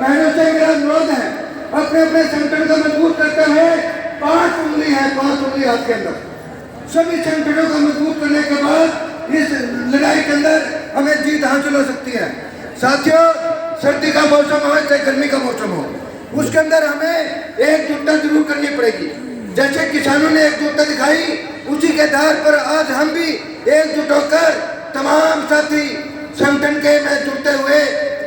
बहनों से मेरा अनुरोध है, अपने अपने संगठन को मजबूत करते हुए 5 उंगली है, 5 उंगली हाथ के अंदर, सभी संगठनों को मजबूत करने के बाद इस लड़ाई के अंदर हमें जीत हासिल हो सकती है। साथियों, सर्दी का मौसम हो चाहे गर्मी का मौसम हो, उसके अंदर हमें एकजुटता जरूर करनी पड़ेगी। जैसे किसानों ने एकजुटता दिखाई, उसी के आधार पर आज हम भी एकजुट होकर तमाम साथी संगठन के में जुड़ते हुए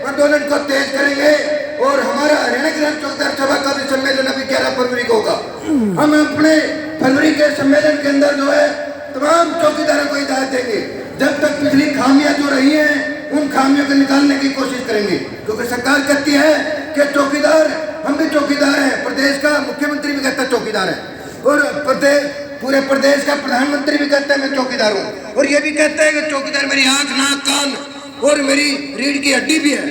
आंदोलन को तेज करेंगे। और हमारा हरियाणा किसान चौकीदार सभा का भी सम्मेलन अभी 11 फरवरी को होगा। हम अपने फरवरी के सम्मेलन के अंदर जो है तमाम चौकीदारों को हिदायत देंगे, जब तक पिछली खामियां जो रही हैं उन खामियों को निकालने की कोशिश करेंगे, क्योंकि सरकार कहती है कि चौकीदार, हम भी चौकीदार हैं, प्रदेश का मुख्यमंत्री भी कहता है चौकीदार है, और पूरे प्रदेश का प्रधानमंत्री भी कहता है मैं चौकीदार हूँ, और ये भी कहता है कि चौकीदार मेरी आंख, नाक, कान और मेरी रीढ़ की हड्डी भी है।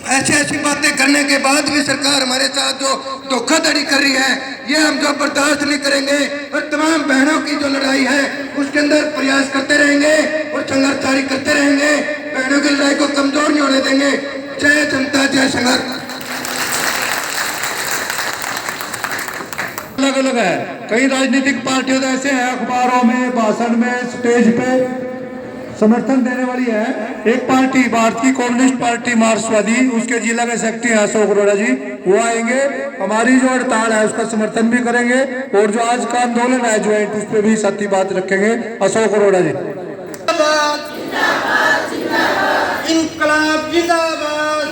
ऐसी बातें करने के बाद भी सरकार हमारे साथ जो धोखाधड़ी कर रही है, ये हम जो बर्दाश्त नहीं करेंगे, और तमाम बहनों की जो लड़ाई है उसके अंदर प्रयास करते रहेंगे और संघर्ष जारी करते रहेंगे। बहनों की लड़ाई को कमजोर नहीं होने देंगे। जय जनता, जय संघर्ष। अलग अलग है, कई राजनीतिक पार्टियों तो ऐसे हैं, अखबारों में, भाषण में, स्टेज पे समर्थन देने वाली है। एक पार्टी भारतीय कम्युनिस्ट पार्टी मार्क्सवादी, उसके जिला के सेक्रेटरी हैं अशोक अरोड़ा जी, वो आएंगे, हमारी जो हड़ताल है उसका समर्थन भी करेंगे, और जो आज का आंदोलन है ज्वाइंट, उस पर भी साथी बात रखेंगे। अशोक अरोड़ा जी। इंकलाब जिंदाबाद,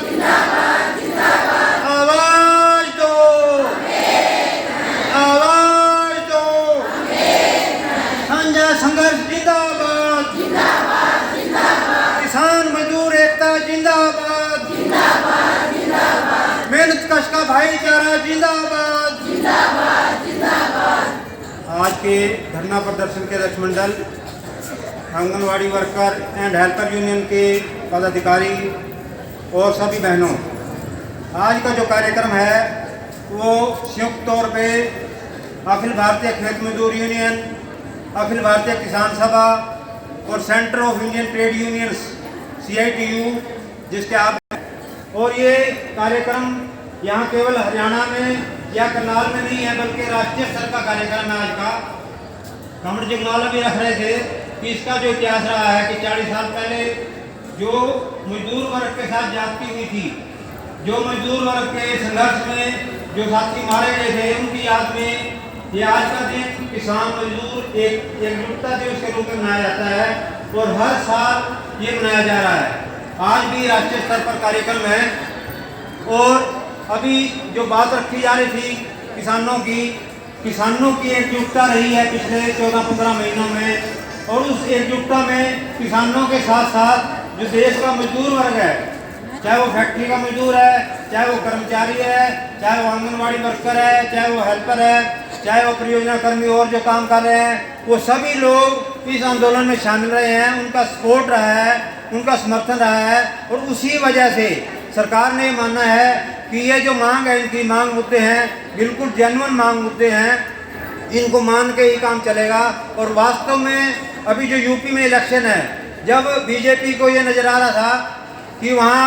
आवाज दो, आवाज दो, साझा संघर्ष जिंदाबाद, किसान मजदूर एकता जिंदाबाद, मेहनत कश का भाईचारा जिंदाबाद। आज के धरना प्रदर्शन के अध्यक्ष मंडल, anganwadi worker and helper union के पदाधिकारी और सभी बहनों, आज का जो कार्यक्रम है वो संयुक्त तौर पे अखिल भारतीय खेत मजदूर यूनियन, अखिल भारतीय किसान सभा और centre of Indian trade unions CITU, जिसके आप, और ये कार्यक्रम यहाँ केवल हरियाणा में या करनाल में नहीं है, बल्कि राष्ट्रीय स्तर का कार्यक्रम है। आज का कमर जगलाल भी रख रहे थे कि इसका जो इतिहास रहा है कि 40 साल पहले जो मजदूर वर्ग के साथ ज्यादती हुई थी, जो मजदूर वर्ग के संघर्ष में जो साथी मारे गए थे, उनकी याद में ये आज का दिन किसान मजदूर एकजुटता दिवस के रूप में मनाया जाता है, और हर साल ये मनाया जा रहा है। आज भी राष्ट्रीय स्तर पर कार्यक्रम है, और अभी जो बात रखी जा रही थी किसानों की एकजुटता रही है पिछले 14-15 महीनों में, और उस एकजुटता में किसानों के साथ साथ जो देश का मजदूर वर्ग है, चाहे वो फैक्ट्री का मजदूर है, चाहे वो कर्मचारी है, चाहे वो आंगनवाड़ी वर्कर है, चाहे वो हेल्पर है, चाहे वो परियोजना कर्मी और जो काम कर रहे हैं, वो सभी लोग इस आंदोलन में शामिल रहे हैं, उनका सपोर्ट रहा है, उनका समर्थन रहा है, और उसी वजह से सरकार ने मानना है कि ये जो मांग है, इनकी मांग मुद्दे हैं, बिल्कुल जेन्युइन मांग मुद्दे हैं, इनको मान के ही काम चलेगा। और वास्तव में अभी जो यूपी में इलेक्शन है, जब बीजेपी को ये नजर आ रहा था कि वहाँ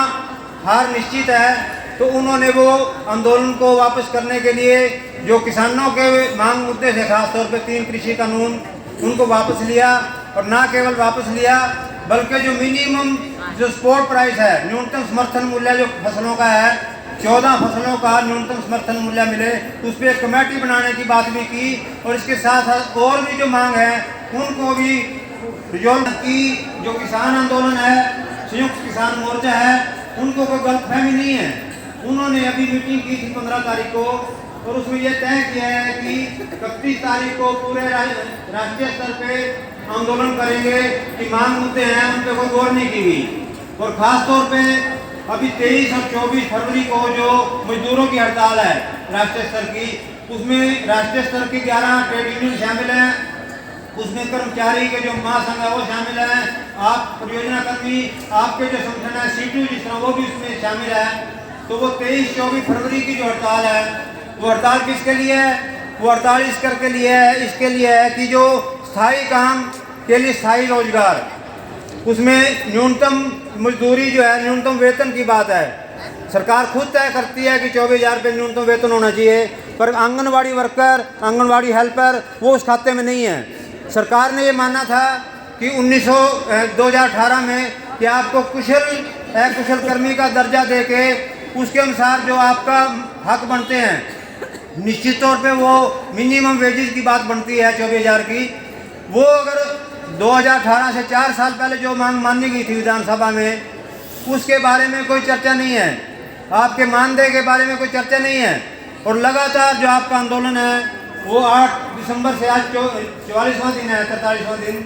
हार निश्चित है, तो उन्होंने वो आंदोलन को वापस करने के लिए जो किसानों के मांग मुद्दे थे, खासतौर पे 3 कृषि कानून, उनको वापस लिया, और ना केवल वापस लिया बल्कि जो मिनिमम जो सपोर्ट प्राइस है, न्यूनतम समर्थन मूल्य जो फसलों का है, 14 फसलों का न्यूनतम समर्थन मूल्य मिले, उस पर एक कमेटी बनाने की बात भी की, और इसके साथ साथ और भी जो मांग है उनको भी रिजॉल्व की। जो किसान आंदोलन है, संयुक्त किसान मोर्चा है, उनको कोई गलतफहमी नहीं है। उन्होंने अभी मीटिंग की थी 15 तारीख को, और उसमें यह तय किया है कि 31 तारीख को पूरे राष्ट्रीय स्तर पे आंदोलन करेंगे कि मांग मुद्दे हैं उन पर कोई गौर नहीं की गई। और खास तौर पे अभी 23 और 24 फरवरी को जो मजदूरों की हड़ताल है राष्ट्रीय स्तर की, उसमें राष्ट्रीय स्तर की 11 ट्रेड यूनियन शामिल हैं, उसमें कर्मचारी के जो महासंघ है वो शामिल है, आप परियोजना कर्मी, आपके जो संगठन है CITU जिस तरह, वो भी उसमें शामिल है। तो वो 23-24 फरवरी की जो हड़ताल है, वो हड़ताल किसके लिए है? वो हड़ताल इसके लिए है कि जो स्थायी काम के लिए स्थायी रोजगार, उसमें न्यूनतम मजदूरी जो है, न्यूनतम वेतन की बात है, सरकार खुद तय करती है कि 24,000 रुपये न्यूनतम वेतन होना चाहिए, पर आंगनवाड़ी वर्कर, आंगनवाड़ी हेल्पर वो उस खाते में नहीं है। सरकार ने ये माना था कि 2018 में कि आपको अकुशल कर्मी का दर्जा देके उसके अनुसार जो आपका हक बनते हैं, निश्चित तौर पे वो मिनिमम वेजेस की बात बनती है 24,000 की। वो अगर 2018 से 4 साल पहले जो मांग मानी गई थी विधानसभा में, उसके बारे में कोई चर्चा नहीं है, आपके मानदेय के बारे में कोई चर्चा नहीं है। और लगातार जो आपका आंदोलन है वो 8 दिसंबर से आज 44वां दिन है, 43वां दिन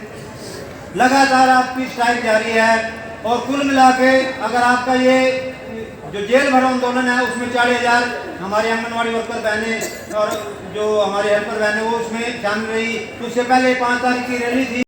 लगातार आपकी स्ट्राइक जारी है। और कुल मिला के अगर आपका ये जो जेल भरो आंदोलन है उसमें 40,000 हमारे आंगनवाड़ी वर्कर बहनें और जो हमारे हेल्पर बहनें वो उसमें शामिल रही। उससे पहले 5 तारीख की रैली थी।